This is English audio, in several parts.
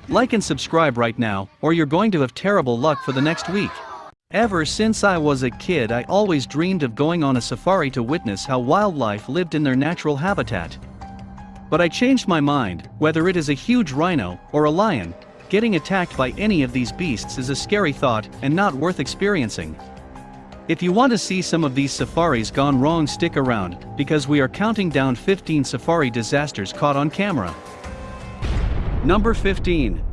Like and subscribe right now, or you're going to have terrible luck for the next week. Ever since I was a kid, I always dreamed of going on a safari to witness how wildlife lived in their natural habitat. But I changed my mind. Whether it is a huge rhino or a lion, getting attacked by any of these beasts is a scary thought and not worth experiencing. If you want to see some of these safaris gone wrong, stick around, because we are counting down 15 safari disasters caught on camera. Number 15.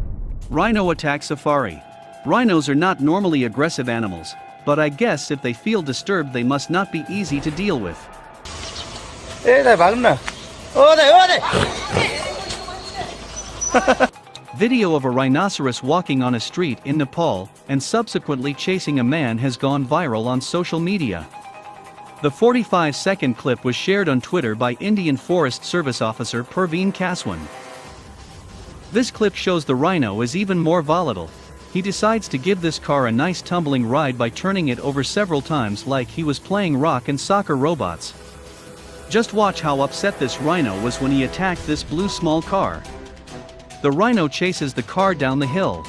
Rhino attack safari. Rhinos are not normally aggressive animals, but I guess if they feel disturbed they must not be easy to deal with. Video of a rhinoceros walking on a street in Nepal and subsequently chasing a man has gone viral on social media. The 45-second clip was shared on Twitter by Indian Forest Service officer Perveen Kaswan. This clip shows the rhino is even more volatile. He decides to give this car a nice tumbling ride by turning it over several times like he was playing rock and soccer robots. Just watch how upset this rhino was when he attacked this blue small car. The rhino chases the car down the hill.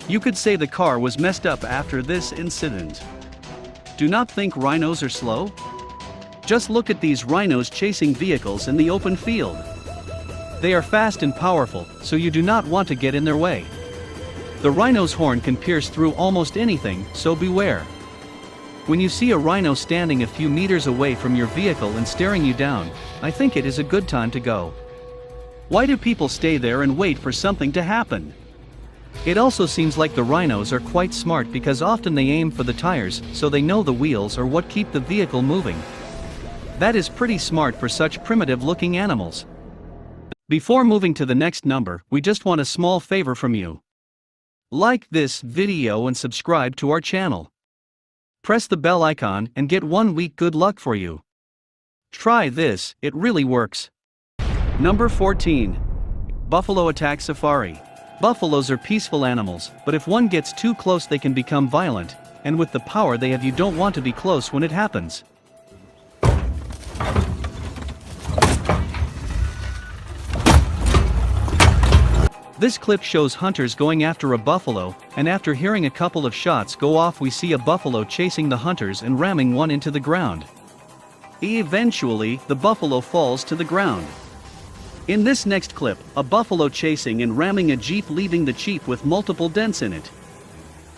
You could say the car was messed up after this incident. Do not think rhinos are slow? Just look at these rhinos chasing vehicles in the open field. They are fast and powerful, so you do not want to get in their way. The rhino's horn can pierce through almost anything, so beware. When you see a rhino standing a few meters away from your vehicle and staring you down, I think it is a good time to go. Why do people stay there and wait for something to happen? It also seems like the rhinos are quite smart because often they aim for the tires, so they know the wheels are what keep the vehicle moving. That is pretty smart for such primitive-looking animals. Before moving to the next number, we just want a small favor from you. Like this video and subscribe to our channel. Press the bell icon and get 1 week good luck for you. Try this, it really works. Number 14. Buffalo attack safari. Buffaloes are peaceful animals, but if one gets too close they can become violent, and with the power they have you don't want to be close when it happens. This clip shows hunters going after a buffalo, and after hearing a couple of shots go off we see a buffalo chasing the hunters and ramming one into the ground. Eventually, the buffalo falls to the ground. In this next clip, a buffalo chasing and ramming a jeep, leaving the jeep with multiple dents in it.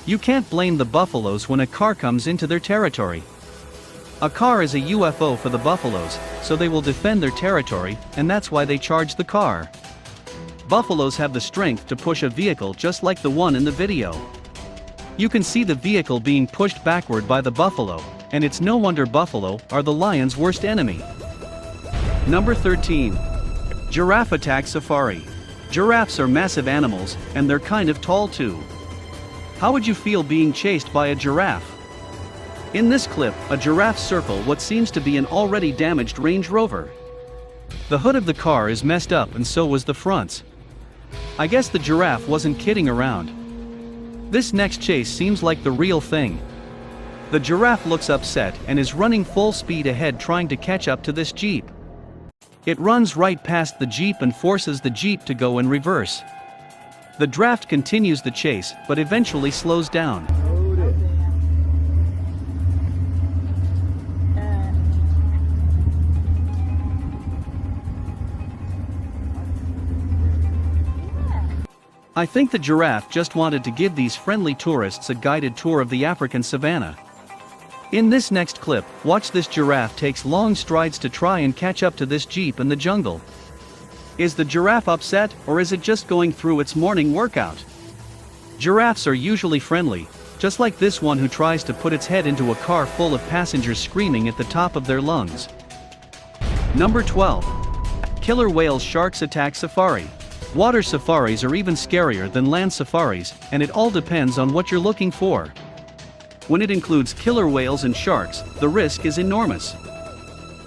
You can't blame the buffaloes when a car comes into their territory. A car is a UFO for the buffaloes, so they will defend their territory, and that's why they charge the car. Buffaloes have the strength to push a vehicle just like the one in the video. You can see the vehicle being pushed backward by the buffalo, and it's no wonder buffalo are the lion's worst enemy. Number 13. Giraffe attack safari. Giraffes are massive animals, and they're kind of tall too. How would you feel being chased by a giraffe? In this clip, a giraffe circles what seems to be an already damaged Range Rover. The hood of the car is messed up and so was the fronts. I guess the giraffe wasn't kidding around. This next chase seems like the real thing. The giraffe looks upset and is running full speed ahead trying to catch up to this jeep. It runs right past the jeep and forces the jeep to go in reverse. The giraffe continues the chase but eventually slows down. I think the giraffe just wanted to give these friendly tourists a guided tour of the African savanna. In this next clip, watch this giraffe takes long strides to try and catch up to this jeep in the jungle. Is the giraffe upset, or is it just going through its morning workout? Giraffes are usually friendly, just like this one who tries to put its head into a car full of passengers screaming at the top of their lungs. Number 12. Killer whales sharks attack safari. Water safaris are even scarier than land safaris, and it all depends on what you're looking for. When it includes killer whales and sharks, the risk is enormous.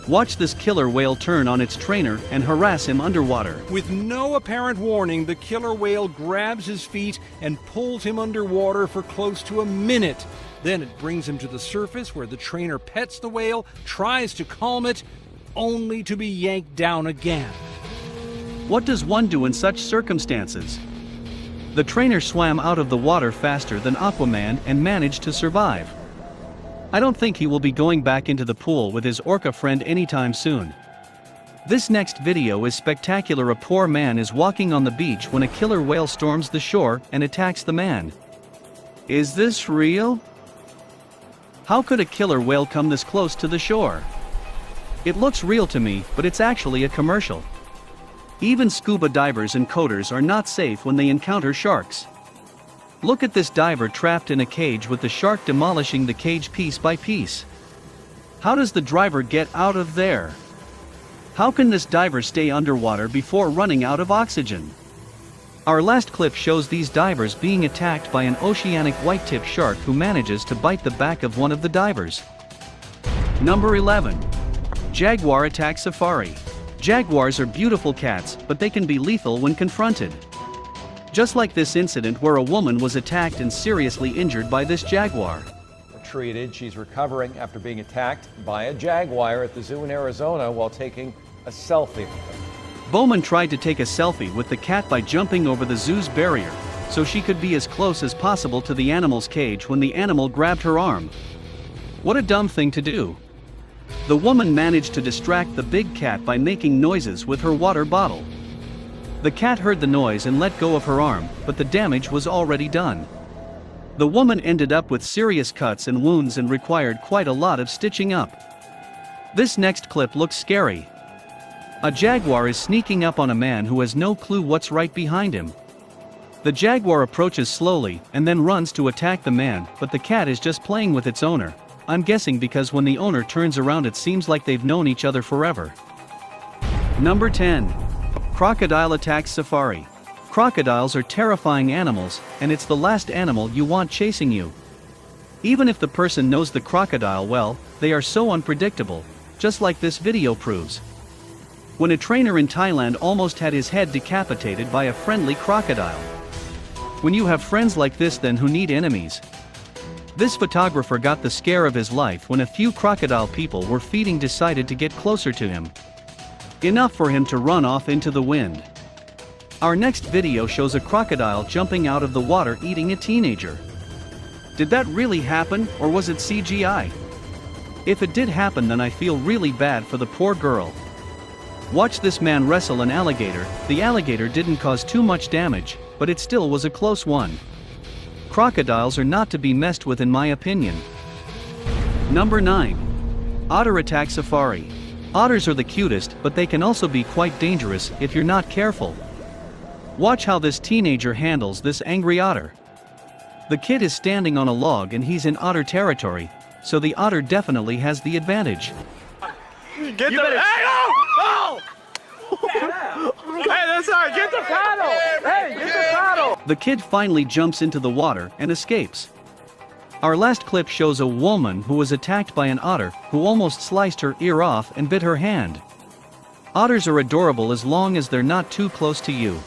Watch this killer whale turn on its trainer and harass him underwater. With no apparent warning, the killer whale grabs his feet and pulls him underwater for close to a minute. Then it brings him to the surface where the trainer pets the whale, tries to calm it, only to be yanked down again. What does one do in such circumstances? The trainer swam out of the water faster than Aquaman and managed to survive. I don't think he will be going back into the pool with his orca friend anytime soon. This next video is spectacular. A poor man is walking on the beach when a killer whale storms the shore and attacks the man. Is this real? How could a killer whale come this close to the shore? It looks real to me, but it's actually a commercial. Even scuba divers and coders are not safe when they encounter sharks. Look at this diver trapped in a cage with the shark demolishing the cage piece by piece. How does the diver get out of there? How can this diver stay underwater before running out of oxygen? Our last clip shows these divers being attacked by an oceanic white-tip shark who manages to bite the back of one of the divers. Number 11. Jaguar attacks safari. Jaguars are beautiful cats, but they can be lethal when confronted. Just like this incident where a woman was attacked and seriously injured by this jaguar. Treated, she's recovering after being attacked by a jaguar at the zoo in Arizona while taking a selfie. Bowman tried to take a selfie with the cat by jumping over the zoo's barrier, so she could be as close as possible to the animal's cage when the animal grabbed her arm. What a dumb thing to do. The woman managed to distract the big cat by making noises with her water bottle. The cat heard the noise and let go of her arm, but the damage was already done. The woman ended up with serious cuts and wounds and required quite a lot of stitching up. This next clip looks scary. A jaguar is sneaking up on a man who has no clue what's right behind him. The jaguar approaches slowly and then runs to attack the man, but the cat is just playing with its owner. I'm guessing because when the owner turns around it seems like they've known each other forever. Number 10. Crocodile attacks safari. Crocodiles are terrifying animals, and it's the last animal you want chasing you. Even if the person knows the crocodile well, they are so unpredictable, just like this video proves. When a trainer in Thailand almost had his head decapitated by a friendly crocodile. When you have friends like this then who need enemies. This photographer got the scare of his life when a few crocodile people were feeding decided to get closer to him. Enough for him to run off into the wind. Our next video shows a crocodile jumping out of the water eating a teenager. Did that really happen, or was it CGI? If it did happen then I feel really bad for the poor girl. Watch this man wrestle an alligator. The alligator didn't cause too much damage, but it still was a close one. Crocodiles are not to be messed with in my opinion. Number 9. Otter attacks safari. Otters are the cutest, but they can also be quite dangerous if you're not careful. Watch how this teenager handles this angry otter. The kid is standing on a log and he's in otter territory, so the otter definitely has the advantage. Get the Hey, that's all right. Get the paddle. Hey, get the paddle. The kid finally jumps into the water and escapes. Our last clip shows a woman who was attacked by an otter who almost sliced her ear off and bit her hand. Otters are adorable as long as they're not too close to you.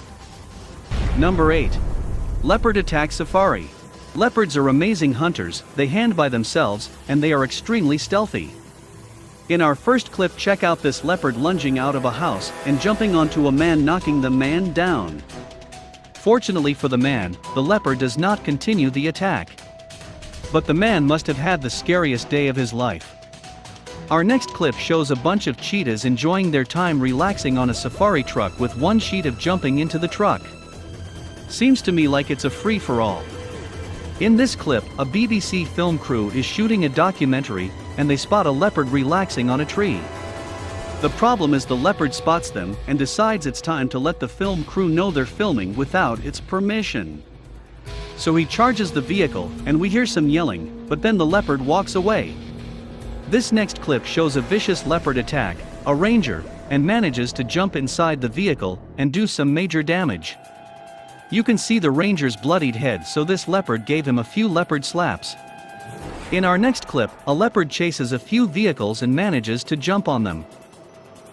Number 8. Leopard attacks safari. Leopards are amazing hunters, they hunt by themselves, and they are extremely stealthy. In our first clip, check out this leopard lunging out of a house and jumping onto a man, knocking the man down. Fortunately for the man, the leopard does not continue the attack. But the man must have had the scariest day of his life. Our next clip shows a bunch of cheetahs enjoying their time relaxing on a safari truck with one cheetah jumping into the truck. Seems to me like it's a free-for-all. In this clip, a BBC film crew is shooting a documentary, and they spot a leopard relaxing on a tree. The problem is the leopard spots them and decides it's time to let the film crew know they're filming without its permission. So he charges the vehicle, and we hear some yelling, but then the leopard walks away. This next clip shows a vicious leopard attack a ranger, and manages to jump inside the vehicle and do some major damage. You can see the ranger's bloodied head, so this leopard gave him a few leopard slaps. In our next clip, a leopard chases a few vehicles and manages to jump on them.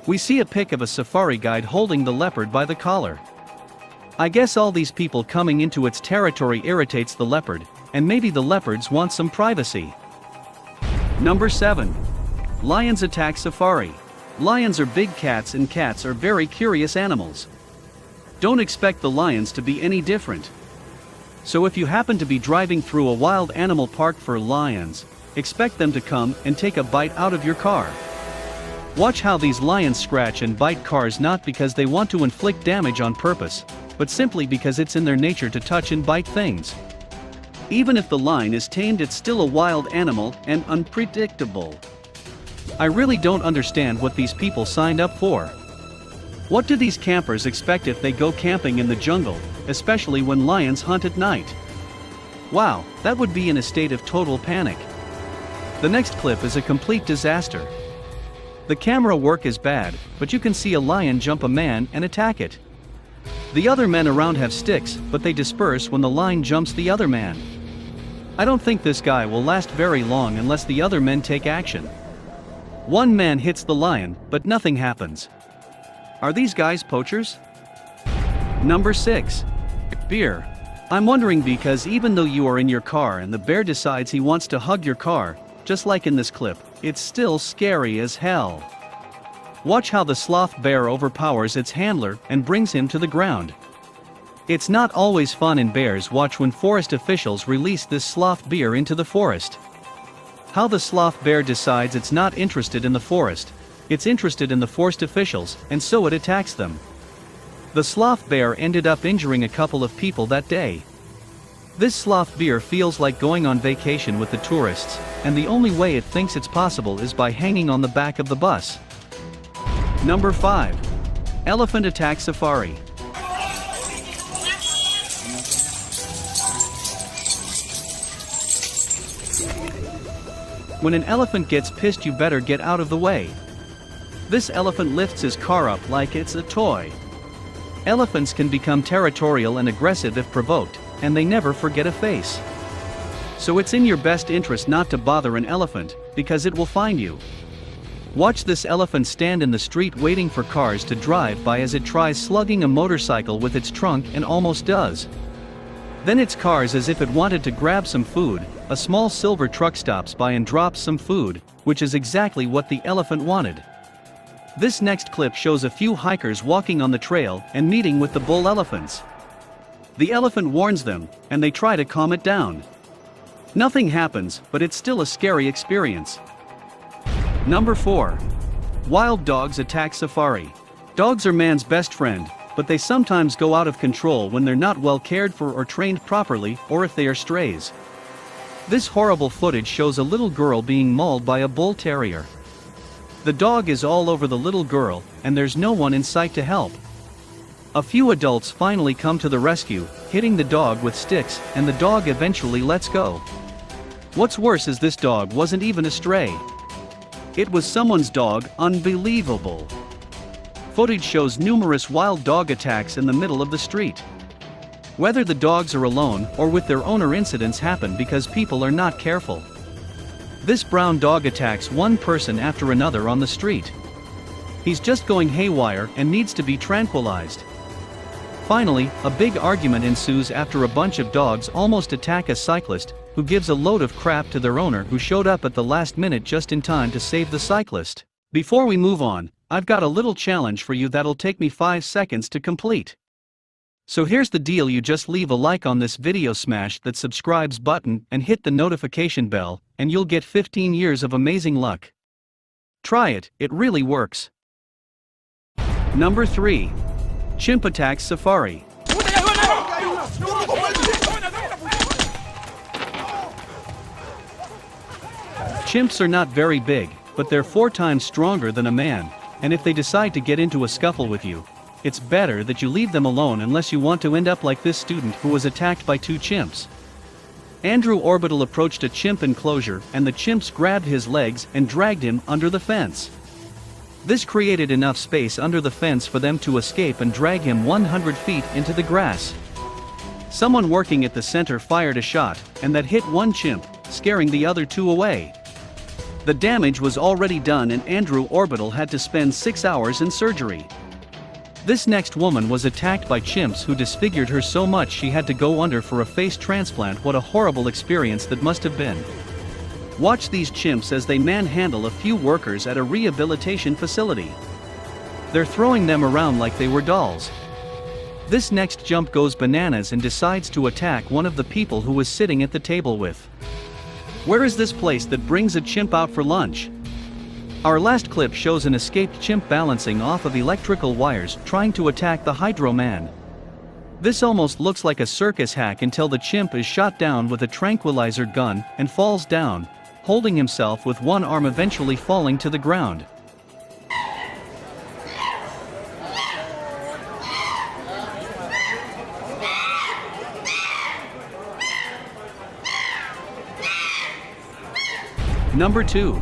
We see a pic of a safari guide holding the leopard by the collar. I guess all these people coming into its territory irritates the leopard, and maybe the leopards want some privacy. Number 7. Lions attack safari. Lions are big cats, and cats are very curious animals. Don't expect the lions to be any different. So if you happen to be driving through a wild animal park for lions, expect them to come and take a bite out of your car. Watch how these lions scratch and bite cars, not because they want to inflict damage on purpose, but simply because it's in their nature to touch and bite things. Even if the lion is tamed, it's still a wild animal and unpredictable. I really don't understand what these people signed up for. What do these campers expect if they go camping in the jungle, especially when lions hunt at night? Wow, that would be in a state of total panic. The next clip is a complete disaster. The camera work is bad, but you can see a lion jump a man and attack it. The other men around have sticks, but they disperse when the lion jumps the other man. I don't think this guy will last very long unless the other men take action. One man hits the lion, but nothing happens. Are these guys poachers? Number 6. Bear. I'm wondering because even though you are in your car and the bear decides he wants to hug your car, just like in this clip, it's still scary as hell. Watch how the sloth bear overpowers its handler and brings him to the ground. It's not always fun in Bears Watch when forest officials release this sloth bear into the forest. How the sloth bear decides it's not interested in the forest, it's interested in the forest officials, and so it attacks them. The sloth bear ended up injuring a couple of people that day. This sloth bear feels like going on vacation with the tourists, and the only way it thinks it's possible is by hanging on the back of the bus. Number 5. Elephant attack safari. When an elephant gets pissed, you better get out of the way. This elephant lifts his car up like it's a toy. Elephants can become territorial and aggressive if provoked, and they never forget a face. So it's in your best interest not to bother an elephant, because it will find you. Watch this elephant stand in the street waiting for cars to drive by as it tries slugging a motorcycle with its trunk and almost does. Then its cars as if it wanted to grab some food. A small silver truck stops by and drops some food, which is exactly what the elephant wanted. This next clip shows a few hikers walking on the trail and meeting with the bull elephants. The elephant warns them, and they try to calm it down. Nothing happens, but it's still a scary experience. Number 4. Wild dogs attack safari. Dogs are man's best friend, but they sometimes go out of control when they're not well cared for or trained properly, or if they are strays. This horrible footage shows a little girl being mauled by a bull terrier. The dog is all over the little girl, and there's no one in sight to help. A few adults finally come to the rescue, hitting the dog with sticks, and the dog eventually lets go. What's worse is this dog wasn't even a stray. It was someone's dog. Unbelievable. Footage shows numerous wild dog attacks in the middle of the street. Whether the dogs are alone or with their owner, incidents happen because people are not careful. This brown dog attacks one person after another on the street. He's just going haywire and needs to be tranquilized. Finally, a big argument ensues after a bunch of dogs almost attack a cyclist, who gives a load of crap to their owner, who showed up at the last minute just in time to save the cyclist. Before we move on, I've got a little challenge for you that'll take me 5 seconds to complete. So here's the deal: you just leave a like on this video, smash that subscribes button and hit the notification bell, and you'll get 15 years of amazing luck. Try it, it really works. Number 3. Chimp attacks safari. Chimps are not very big, but they're 4 times stronger than a man, and if they decide to get into a scuffle with you, it's better that you leave them alone unless you want to end up like this student who was attacked by 2 chimps. Andrew Orbital approached a chimp enclosure, and the chimps grabbed his legs and dragged him under the fence. This created enough space under the fence for them to escape and drag him 100 feet into the grass. Someone working at the center fired a shot, and that hit one chimp, scaring the other 2 away. The damage was already done, and Andrew Orbital had to spend 6 hours in surgery. This next woman was attacked by chimps who disfigured her so much she had to go under for a face transplant. What a horrible experience that must have been. Watch these chimps as they manhandle a few workers at a rehabilitation facility. They're throwing them around like they were dolls. This next jump goes bananas and decides to attack one of the people who was sitting at the table with. Where is this place that brings a chimp out for lunch? Our last clip shows an escaped chimp balancing off of electrical wires trying to attack the Hydro Man. This almost looks like a circus hack until the chimp is shot down with a tranquilizer gun and falls down, holding himself with one arm, eventually falling to the ground. Number 2.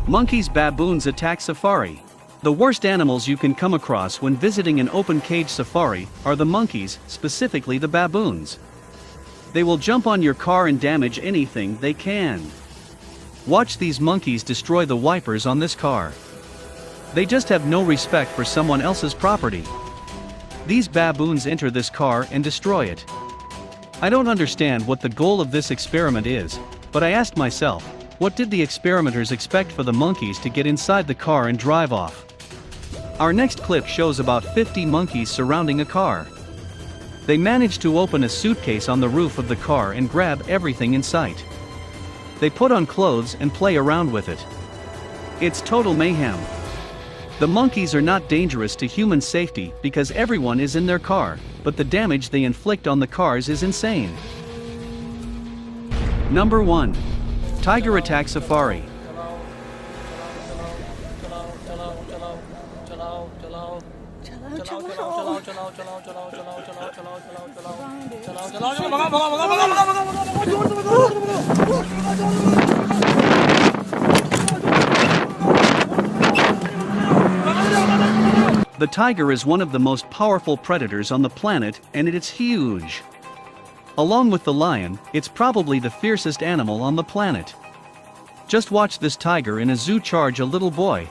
Monkeys baboons attack safari. The worst animals you can come across when visiting an open cage safari are the monkeys, specifically the baboons. They will jump on your car and damage anything they can. Watch these monkeys destroy the wipers on this car. They just have no respect for someone else's property. These baboons enter this car and destroy it. I don't understand what the goal of this experiment is, but I asked myself, what did the experimenters expect for the monkeys to get inside the car and drive off? Our next clip shows about 50 monkeys surrounding a car. They manage to open a suitcase on the roof of the car and grab everything in sight. They put on clothes and play around with it. It's total mayhem. The monkeys are not dangerous to human safety because everyone is in their car, but the damage they inflict on the cars is insane. Number 1. Tiger attack safari. The tiger is one of the most powerful predators on the planet, and it is huge. Along with the lion, it's probably the fiercest animal on the planet. Just watch this tiger in a zoo charge a little boy.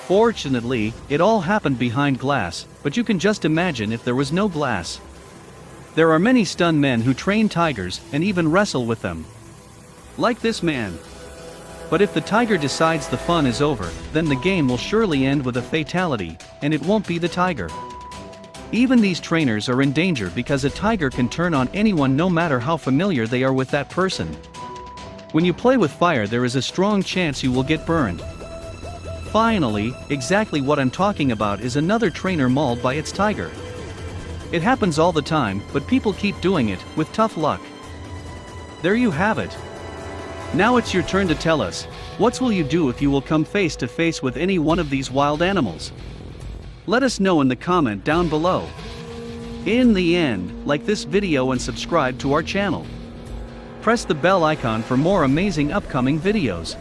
Fortunately, it all happened behind glass, but you can just imagine if there was no glass. There are many stunned men who train tigers and even wrestle with them. Like this man. But if the tiger decides the fun is over, then the game will surely end with a fatality, and it won't be the tiger. Even these trainers are in danger because a tiger can turn on anyone no matter how familiar they are with that person. When you play with fire, there is a strong chance you will get burned. Finally, exactly what I'm talking about is another trainer mauled by its tiger. It happens all the time, but people keep doing it, with tough luck. There you have it. Now it's your turn to tell us, what will you do if you will come face to face with any one of these wild animals? Let us know in the comment down below. In the end, like this video and subscribe to our channel. Press the bell icon for more amazing upcoming videos.